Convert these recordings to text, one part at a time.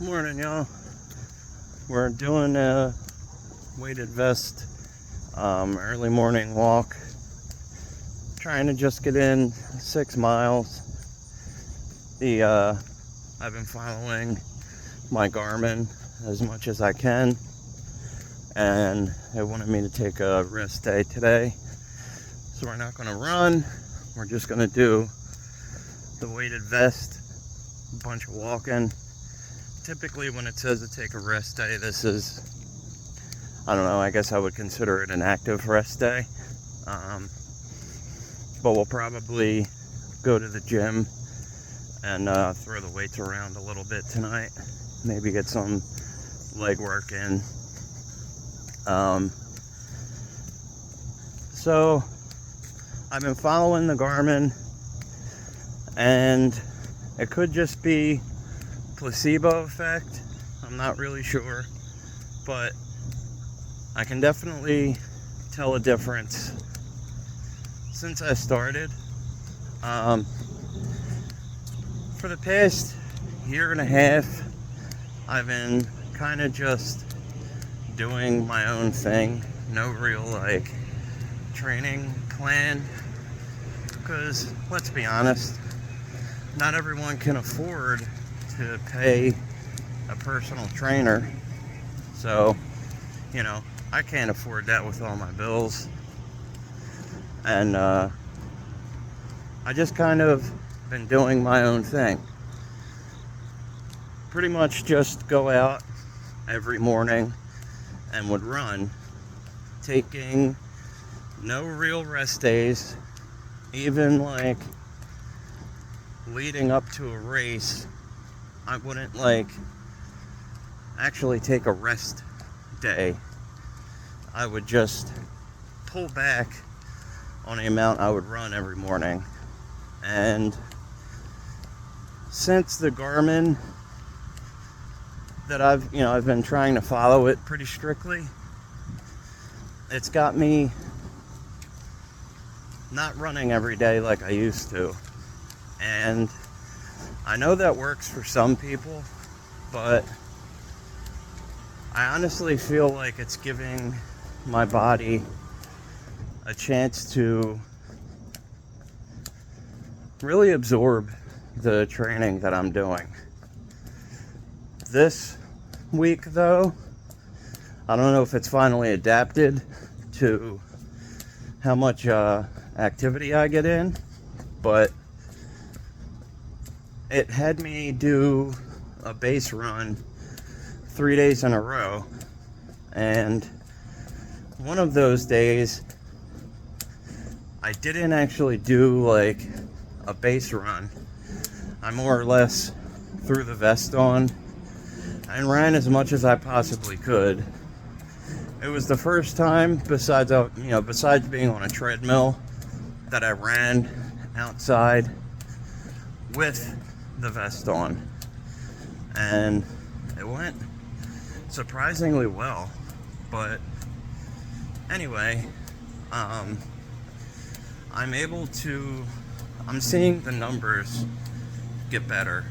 Morning, y'all. We're doing a weighted vest early morning walk. Trying to just get in 6 miles. I've been following my Garmin as much as I can, and they wanted me to take a rest day today. So we're not going to run. We're just going to do the weighted vest, a bunch of walking. Typically when it says to take a rest day, this is, I don't know, I guess I would consider it an active rest day. But we'll probably go to the gym and throw the weights around a little bit tonight. Maybe get some leg work in. So I've been following the Garmin, and it could just be placebo effect. I'm not really sure, but I can definitely tell a difference since I started. For the past year and a half, I've been kind of just doing my own thing. No real training plan, because let's be honest, not everyone can afford to pay a personal trainer. So, I can't afford that with all my bills. And I just kind of been doing my own thing. Pretty much just go out every morning and would run, taking no real rest days. Even leading up to a race, I wouldn't actually take a rest day. I would just pull back on the amount I would run every morning. And since the Garmin that I've been trying to follow it pretty strictly, it's got me not running every day like I used to. And I know that works for some people, but I honestly feel like it's giving my body a chance to really absorb the training that I'm doing. This week, though, I don't know if it's finally adapted to how much activity I get in, but it had me do a base run 3 days in a row, and one of those days I didn't actually do a base run. I more or less threw the vest on and ran as much as I possibly could. It was the first time, besides being on a treadmill, that I ran outside with the vest on, and it went surprisingly well. But anyway, I'm seeing the numbers get better.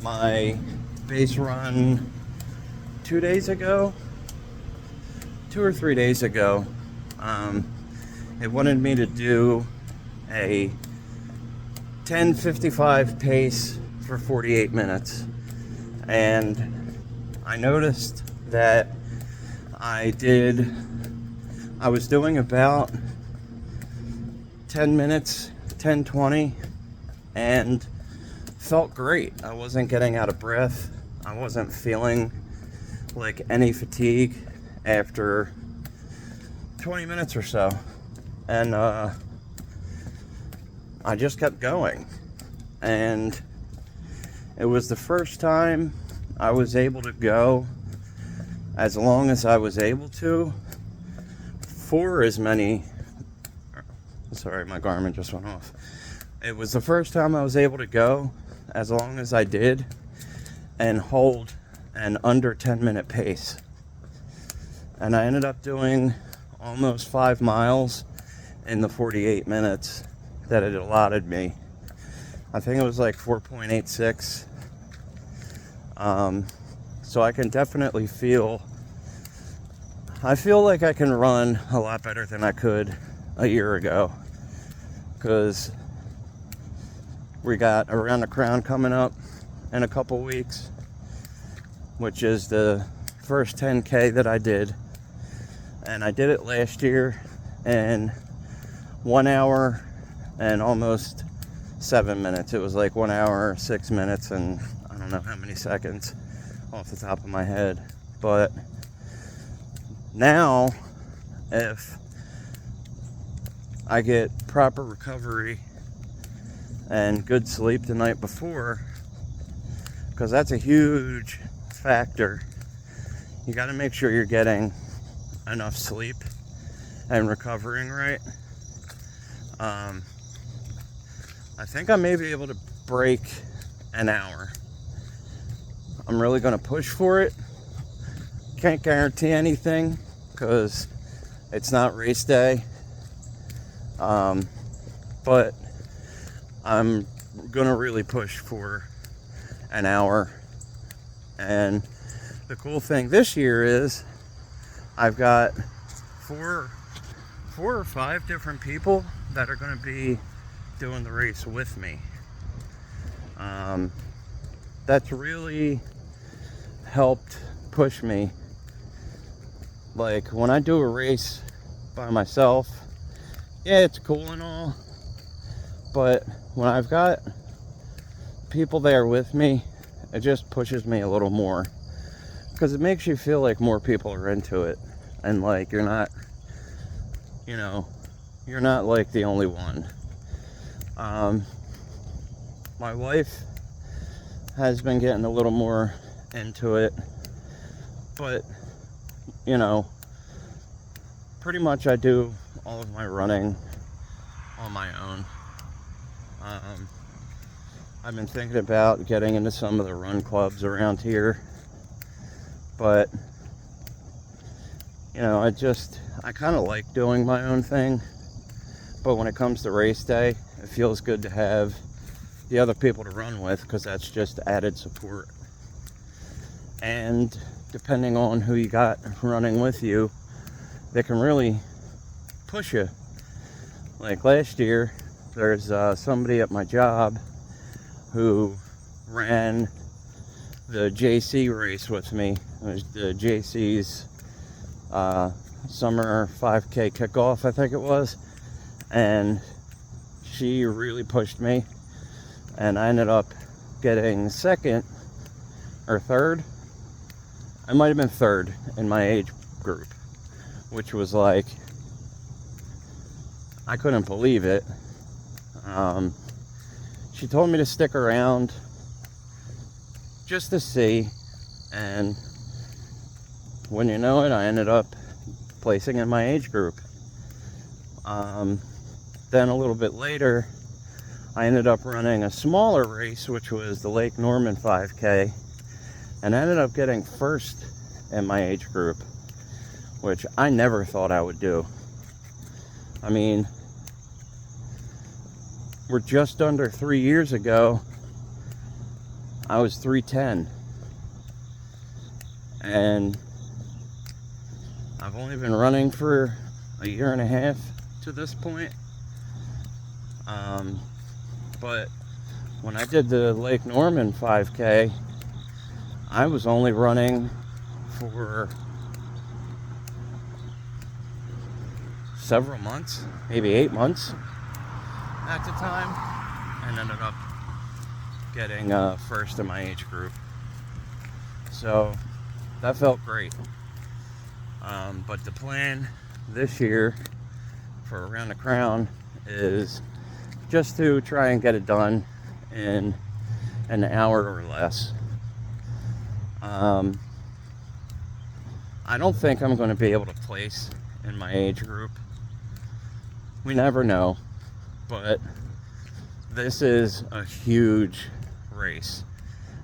My base run 2 or 3 days ago, it wanted me to do a 10:55 pace for 48 minutes. And I noticed that I was doing about 10 minutes, 10:20, and felt great. I wasn't getting out of breath. I wasn't feeling any fatigue after 20 minutes or so. And I just kept going. And it was the first time I was able to go as long as I was able to for as many. Sorry, my Garmin just went off. It was the first time I was able to go as long as I did and hold an under 10-minute pace. And I ended up doing almost 5 miles in the 48 minutes that it allotted me. I think it was 4.86. So I can definitely I feel like I can run a lot better than I could a year ago, because we got Around the Crown coming up in a couple weeks, which is the first 10K that I did. And I did it last year in 1 hour and almost 7 minutes. It was like 1 hour, 6 minutes, and I don't know how many seconds off the top of my head. But now, if I get proper recovery and good sleep the night before, because that's a huge factor. You got to make sure you're getting enough sleep and recovering right. I think I may be able to break an hour. I'm really going to push for it. Can't guarantee anything because it's not race day. But I'm going to really push for an hour. And the cool thing this year is I've got four or five different people that are going to be doing the race with me. That's really helped push me. Like, when I do a race by myself, yeah, it's cool and all, but when I've got people there with me, it just pushes me a little more, because it makes you feel like more people are into it, and like you're not like the only one. My wife has been getting a little more into it, but pretty much I do all of my running on my own. I've been thinking about getting into some of the run clubs around here, but I kind of like doing my own thing. But when it comes to race day, it feels good to have the other people to run with, because that's just added support. And depending on who you got running with you, they can really push you. Like last year, there's somebody at my job who ran the JC race with me. It was the JC's summer 5K kickoff, I think it was. And she really pushed me, and I ended up getting second or third. I might have been third in my age group, which was like, I couldn't believe it. She told me to stick around just to see, and when you know it, I ended up placing in my age group. Then a little bit later, I ended up running a smaller race, which was the Lake Norman 5K, and I ended up getting first in my age group, which I never thought I would do. I mean, we're just under 3 years ago, I was 310, and I've only been running for a year and a half to this point. But when I did the Lake Norman 5K, I was only running for several months, maybe 8 months at the time, and ended up getting first in my age group. So that felt great. But the plan this year for Around the Crown is just to try and get it done in an hour or less. I don't think I'm going to be able to place in my age group. We never know, but this is a huge race.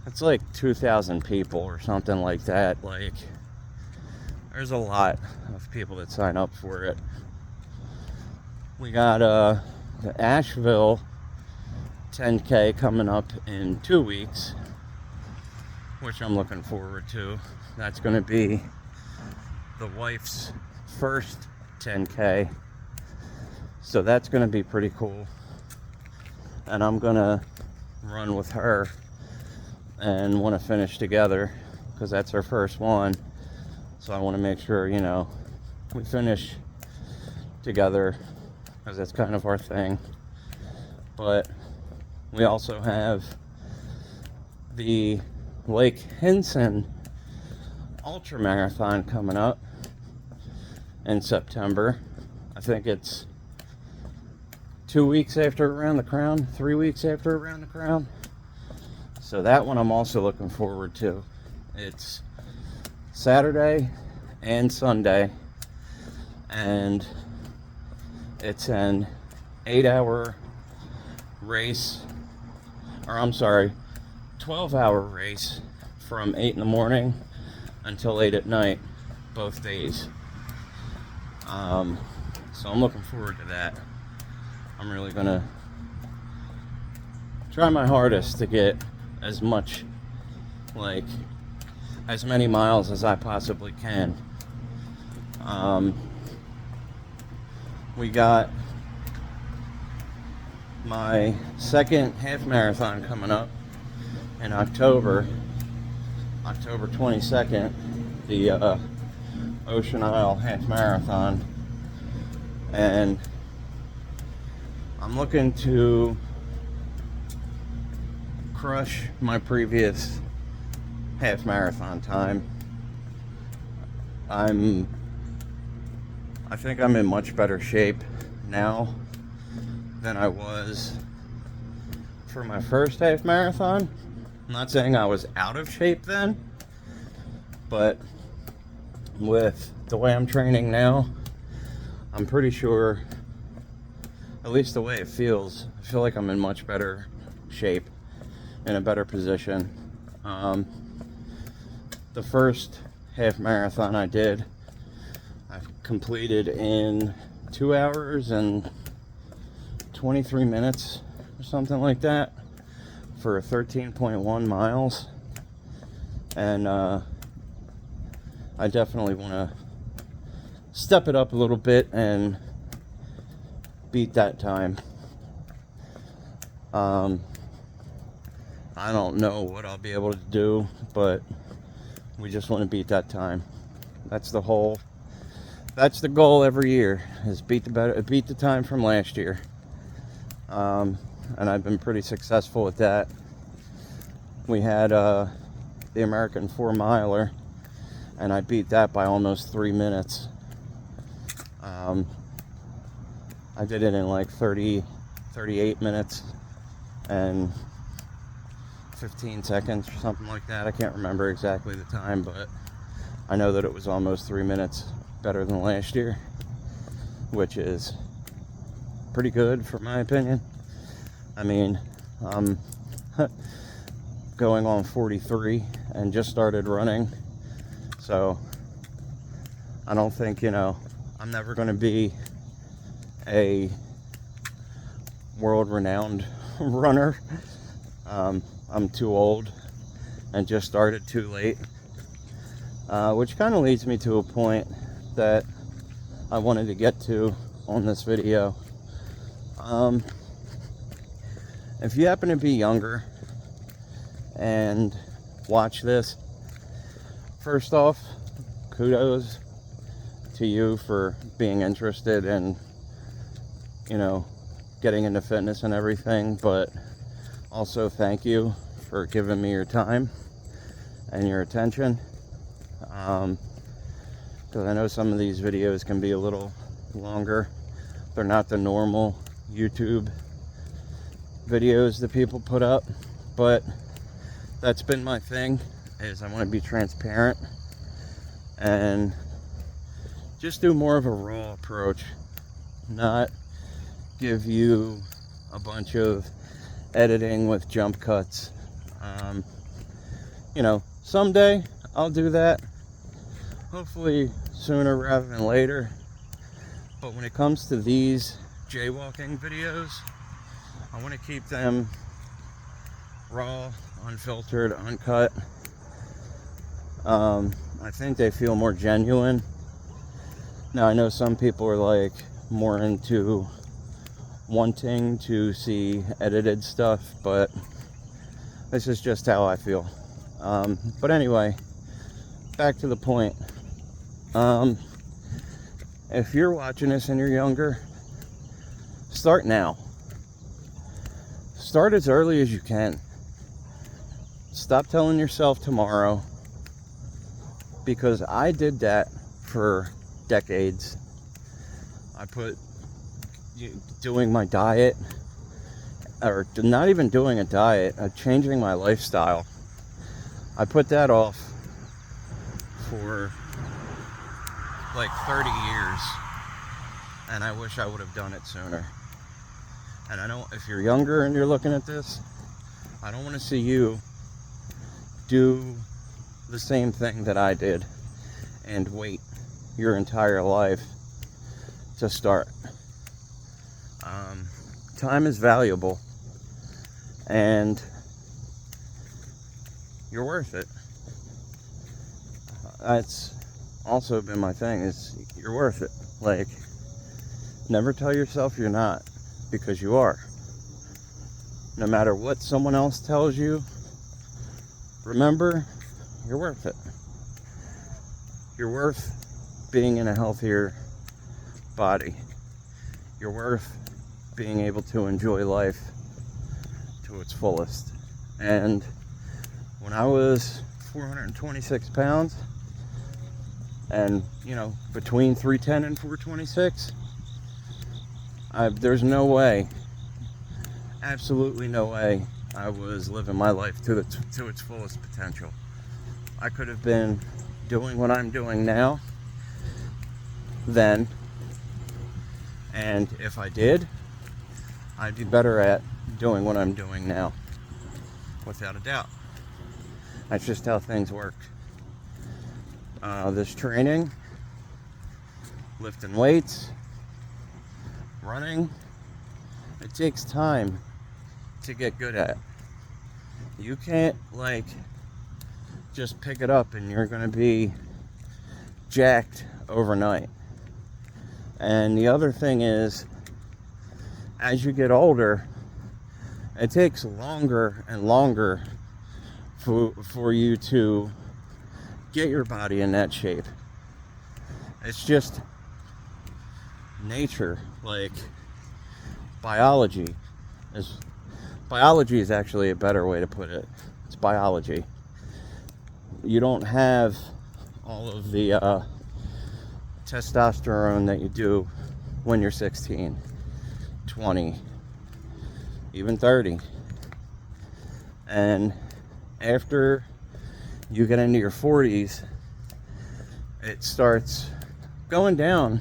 It's like 2,000 people or something like that. Like, there's a lot of people that sign up for it. We got the Asheville 10K coming up in 2 weeks, which I'm looking forward to. That's going to be the wife's first 10K. So that's going to be pretty cool. And I'm going to run with her and want to finish together because that's her first one. So I want to make sure, you know, we finish together because that's kind of our thing. But we also have the Lake Hinson Ultra Marathon coming up in September. I think it's 2 weeks after Around the Crown, 3 weeks after Around the Crown. So that one I'm also looking forward to. It's Saturday and Sunday, and it's an 8-hour race, or I'm sorry, 12-hour race from 8 in the morning until 8 at night, both days. So I'm looking forward to that. I'm really gonna try my hardest to get as many miles as I possibly can. We got my second half marathon coming up in October 22nd, the Ocean Isle half marathon, and I'm looking to crush my previous half marathon time. I think I'm in much better shape now than I was for my first half marathon. I'm not saying I was out of shape then, but with the way I'm training now, I'm pretty sure, at least the way it feels, I feel like I'm in much better shape, in a better position. The first half marathon I did, I completed in 2 hours and 23 minutes or something like that for 13.1 miles. And I definitely want to step it up a little bit and beat that time. I don't know what I'll be able to do, but we just want to beat that time. That's the goal every year, is beat the time from last year. And I've been pretty successful with that. We had the American 4-miler, and I beat that by almost 3 minutes. I did it in like 38 minutes and 15 seconds or something like that. I can't remember exactly the time, but I know that it was almost 3 minutes better than last year, which is pretty good for my opinion. I mean, I'm going on 43 and just started running, so I don't think, I'm never going to be a world-renowned runner. I'm too old and just started too late, which kind of leads me to a point that I wanted to get to on this video. If you happen to be younger and watch this, first off, kudos to you for being interested in, getting into fitness and everything, but also thank you for giving me your time and your attention, because I know some of these videos can be a little longer. They're not the normal YouTube videos that people put up, but that's been my thing, is I want to be transparent and just do more of a raw approach, not give you a bunch of editing with jump cuts. Someday I'll do that, hopefully sooner rather than later, but when it comes to these jaywalking videos, I want to keep them raw, unfiltered, uncut, I think they feel more genuine. Now, I know some people are like more into wanting to see edited stuff, but this is just how I feel. But anyway, back to the point. If you're watching this and you're younger, start now. Start as early as you can. Stop telling yourself tomorrow, because I did that for decades. I put doing my diet, or not even doing a diet, changing my lifestyle. I put that off for like 30 years, and I wish I would have done it sooner. And I don't, if you're younger and you're looking at this, I don't want to see you do the same thing that I did and wait your entire life to start. Time is valuable, and you're worth it. That's also been my thing, is you're worth it. Like, never tell yourself you're not, because you are. No matter what someone else tells you, remember, you're worth it. You're worth being in a healthier body. You're worth being able to enjoy life to its fullest. And when I was 426 pounds, and between 310 and 426, there's no way, absolutely no way, I was living my life to its fullest potential. I could have been doing what I'm doing now then, and if I did, I'd be better at doing what I'm doing now, without a doubt. That's just how things work. This training, lifting weights, running, it takes time to get good at. You can't just pick it up and you're going to be jacked overnight. And the other thing is, as you get older, it takes longer and longer for you to get your body in that shape. It's just nature. Biology is actually a better way to put it. It's biology. You don't have all of the testosterone that you do when you're 16, 20, even 30. And after you get into your 40s, it starts going down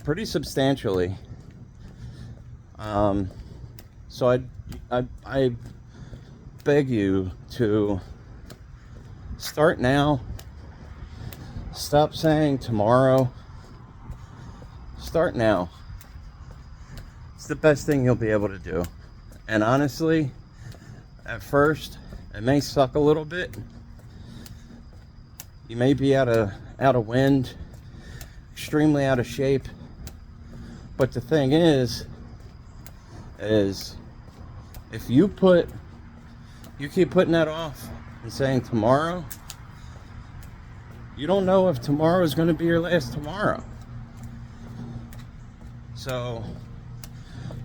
pretty substantially. So I beg you to start now. Stop saying tomorrow. Start now. It's the best thing you'll be able to do. And honestly, at first, it may suck a little bit. You may be out of wind, extremely out of shape. But the thing is if you keep putting that off and saying tomorrow, you don't know if tomorrow is going to be your last tomorrow. So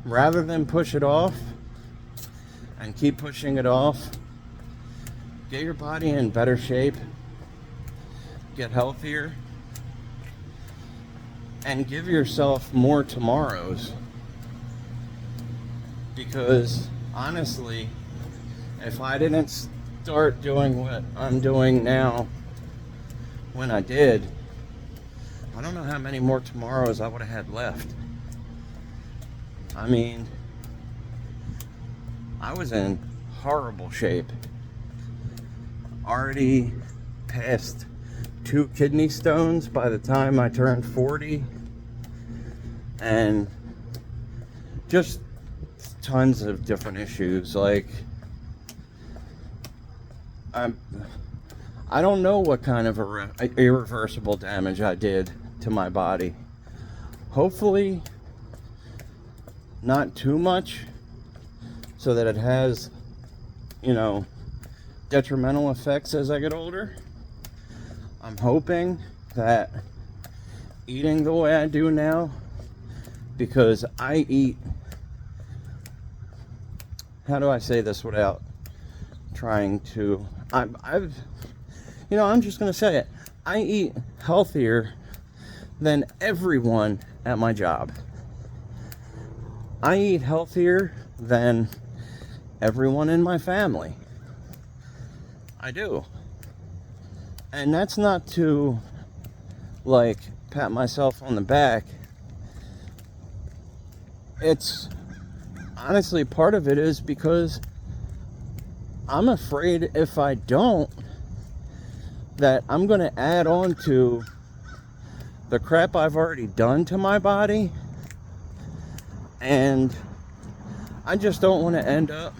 rather than push it off and keep pushing it off, get your body in better shape, get healthier, and give yourself more tomorrows. Because honestly, if I didn't start doing what I'm doing now when I did, I don't know how many more tomorrows I would have had left. I mean, I was in horrible shape. Already past 2 kidney stones by the time I turned 40. And just tons of different issues. I I don't know what kind of irreversible damage I did to my body. Hopefully, not too much, so that it has, detrimental effects as I get older. I'm hoping that eating the way I do now, because I eat, how do I say this without trying to, I'm just going to say it. I eat healthier than everyone at my job. I eat healthier than everyone in my family. I do. And that's not to, pat myself on the back. It's, honestly, part of it is because I'm afraid if I don't, that I'm going to add on to the crap I've already done to my body. And I just don't want to end up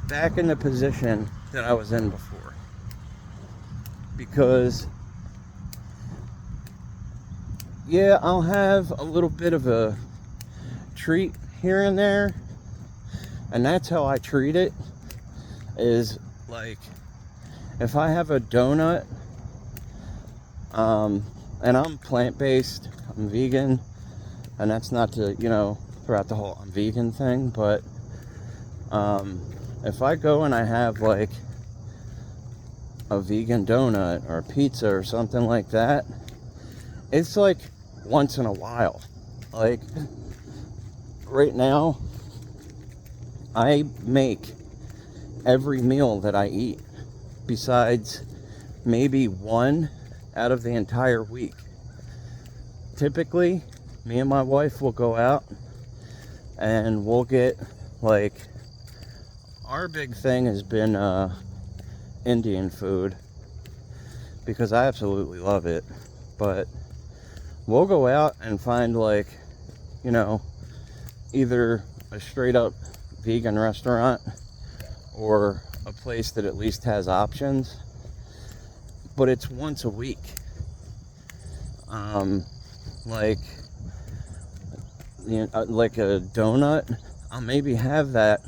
back in the position that I was in before. Because, yeah, I'll have a little bit of a treat here and there. And that's how I treat it. Is if I have a donut, and I'm plant-based, I'm vegan, and that's not to, throughout the whole I'm vegan thing, but if I go and I have a vegan donut or pizza or something like that, it's once in a while. Right now, I make every meal that I eat, besides maybe one out of the entire week. Typically, me and my wife will go out and we'll get, our big thing has been Indian food, because I absolutely love it. But we'll go out and find either a straight up vegan restaurant or a place that at least has options, but it's once a week. Like a donut, I'll maybe have that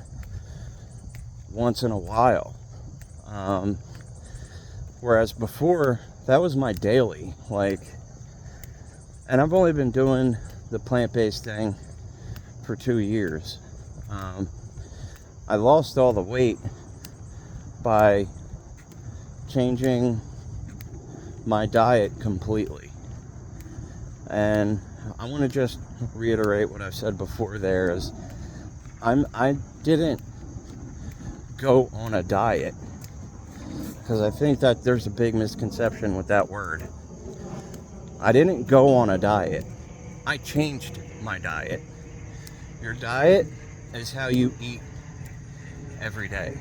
once in a while. Whereas before, that was my daily. And I've only been doing the plant-based thing for 2 years. I lost all the weight by changing my diet completely. And I want to just reiterate what I've said before there is I didn't go on a diet, because I think that there's a big misconception with that word. I didn't go on a diet. I changed my diet. Your diet is how you eat every day.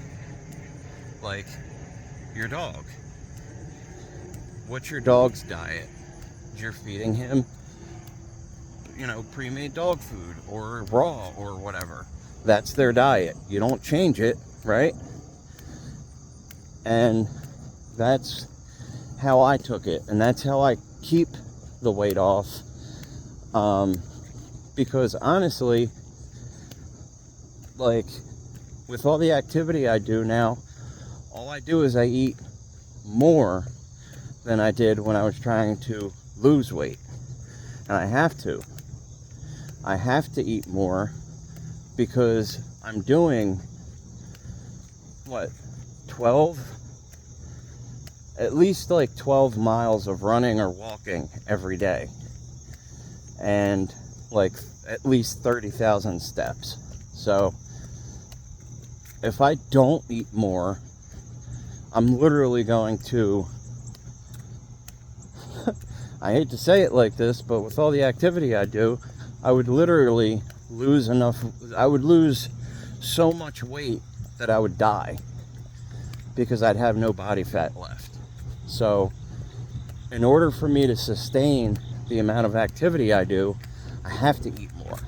Like your dog. What's your dog's diet? You're feeding him, pre-made dog food or raw or whatever. That's their diet. You don't change it, right? And that's how I took it. And that's how I keep the weight off. Because honestly, with all the activity I do now, all I do is I eat more than I did when I was trying to lose weight. And I have to. I have to eat more, because I'm doing, 12? At least 12 miles of running or walking every day. And at least 30,000 steps. So if I don't eat more, I'm literally going to, I hate to say it like this, but with all the activity I do, I would literally lose so much weight that I would die, because I'd have no body fat left. So in order for me to sustain the amount of activity I do, I have to eat more.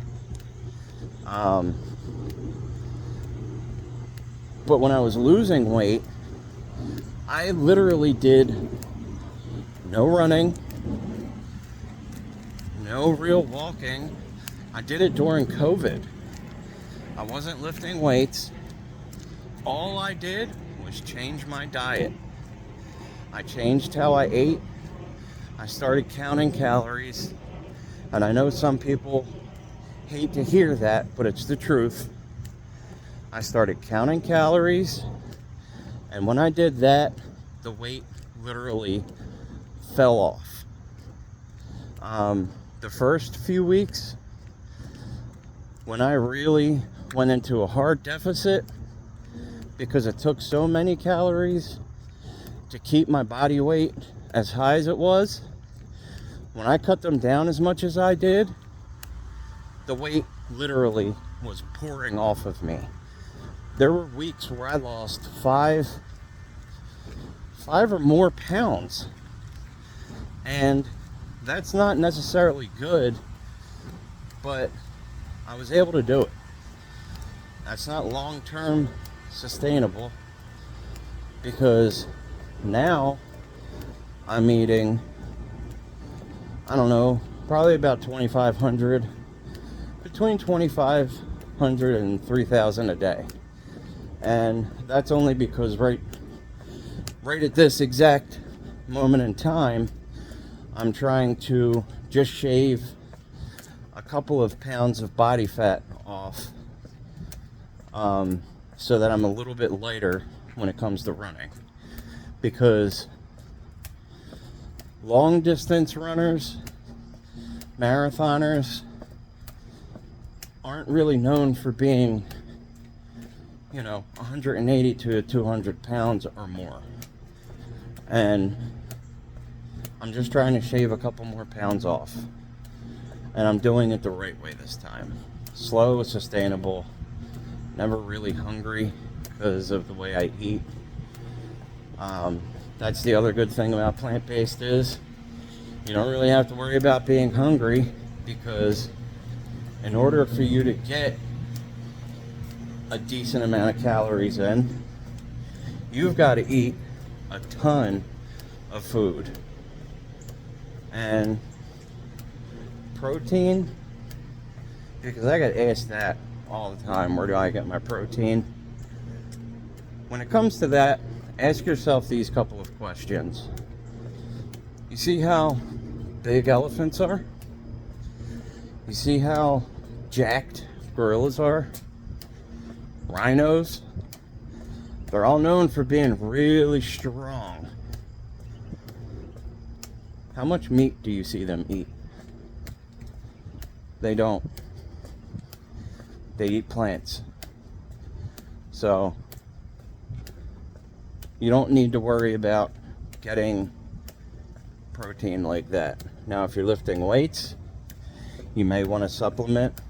But when I was losing weight, I literally did no running, no real walking. I did it during COVID. I wasn't lifting weights. All I did was change my diet. I changed how I ate. I started counting calories. And I know some people hate to hear that, but it's the truth. I started counting calories. And when I did that, the weight literally fell off. The first few weeks, when I really went into a hard deficit, because it took so many calories to keep my body weight as high as it was, when I cut them down as much as I did, the weight literally was pouring off of me. There were weeks where I lost five or more pounds. And that's not necessarily good, but I was able to do it. That's not long-term sustainable, because now I'm eating, I don't know, probably about 2,500, between 2,500 and 3,000 a day. And that's only because right at this exact moment in time, I'm trying to just shave a couple of pounds of body fat off, so that I'm a little bit lighter when it comes to running. Because long distance runners, marathoners, aren't really known for being, 180 to 200 pounds or more. And I'm just trying to shave a couple more pounds off. And I'm doing it the right way this time. Slow, sustainable, never really hungry because of the way I eat. That's the other good thing about plant-based is you don't really have to worry about being hungry, because in order for you to get a decent amount of calories in, you've got to eat a ton of food. And protein, because I get asked that all the time, where do I get my protein? When it comes to that, ask yourself these couple of questions. You see how big elephants are? You see how jacked gorillas are? Rhinos? They're all known for being really strong. How much meat do you see them eat? They don't. They eat plants. So you don't need to worry about getting protein like that. Now, if you're lifting weights, you may want to supplement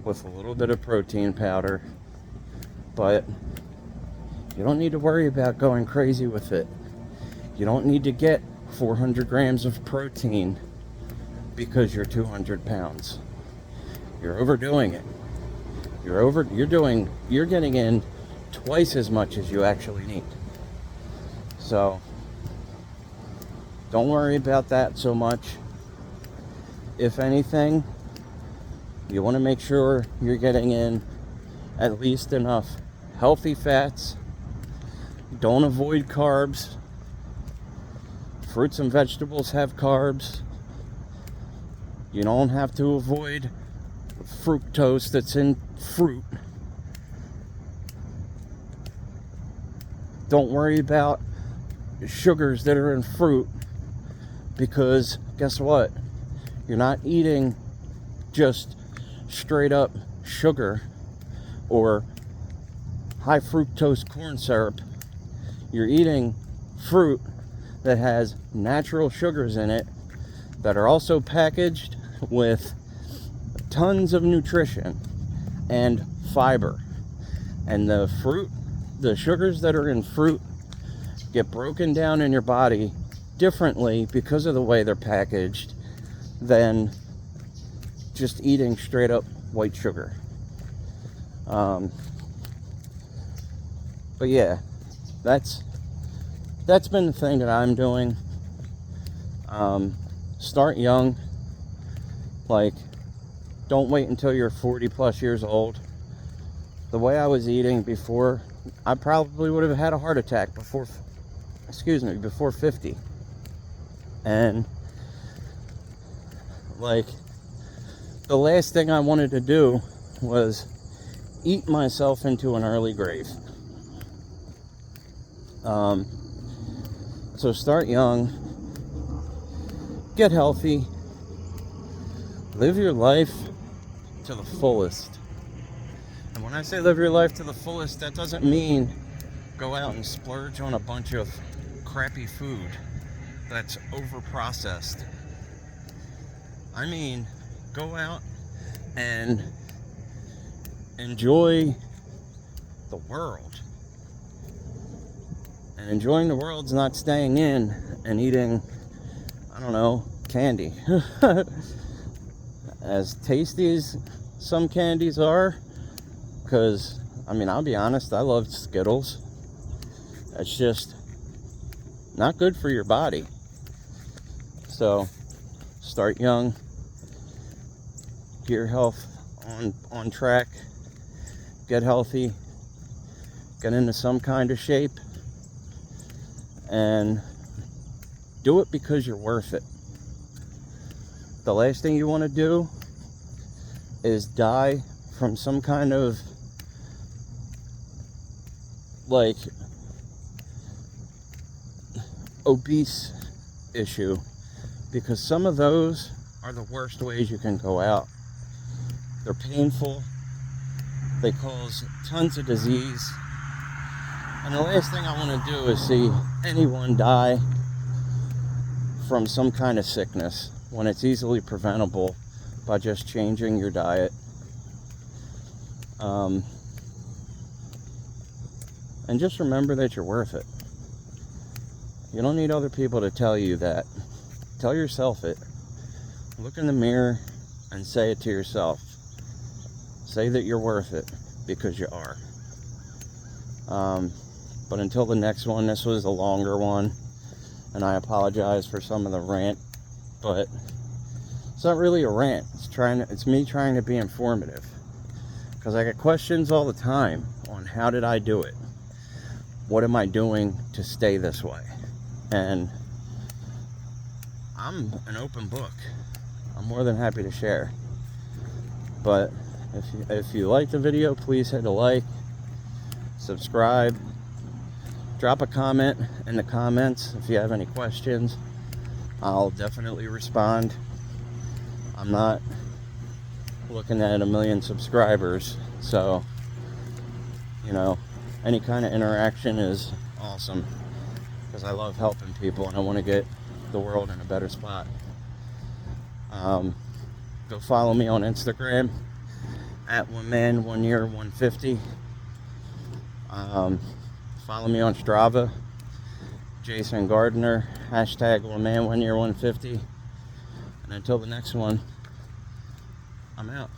with a little bit of protein powder, but you don't need to worry about going crazy with it. You don't need to get 400 grams of protein because you're 200 pounds. You're overdoing it. You're getting in twice as much as you actually need. So don't worry about that so much. If anything, you want to make sure you're getting in at least enough healthy fats. Don't avoid carbs. Fruits and vegetables have carbs. You don't have to avoid fructose that's in fruit. Don't worry about sugars that are in fruit, because guess what? You're not eating just straight up sugar or high fructose corn syrup. You're eating fruit that has natural sugars in it that are also packaged with tons of nutrition and fiber. And the sugars that are in fruit get broken down in your body differently because of the way they're packaged than just eating straight up white sugar. But yeah, that's that's been the thing that I'm doing. Start young. Like, don't wait until you're 40 plus years old. The way I was eating before, I probably would have had a heart attack before 50. And like, the last thing I wanted to do was eat myself into an early grave. So start young, get healthy, live your life to the fullest. And when I say live your life to the fullest, that doesn't mean go out and splurge on a bunch of crappy food that's over-processed. I mean, go out and enjoy the world. And enjoying the world's not staying in and eating, I don't know, candy. As tasty as some candies are, because, I mean, I'll be honest, I love Skittles. It's just not good for your body. So, start young, get your health on track, get healthy, get into some kind of shape, and do it because you're worth it. The last thing you want to do is die from some kind of like obese issue, because some of those are the worst ways you can go out. They're painful, they cause tons of disease, and the last thing I want to do is see anyone die from some kind of sickness when it's easily preventable by just changing your diet. And just remember that you're worth it. You don't need other people to tell you that. Tell yourself it. Look in the mirror and say it to yourself. Say that you're worth it, because you are. But until the next one, this was a longer one, and I apologize for some of the rant, but it's not really a rant. It's me trying to be informative, because I get questions all the time on how did I do it? What am I doing to stay this way? And I'm an open book. I'm more than happy to share. But if you like the video, please hit a like, subscribe, drop a comment in the comments if you have any questions. I'll definitely respond. I'm not looking at 1 million subscribers, so, you know, any kind of interaction is awesome, because I love helping people and I want to get the world in a better spot. Go follow me on Instagram at 1man1year150. Follow me on Strava, Jason Gardner, hashtag 1man1year150. And until the next one, I'm out.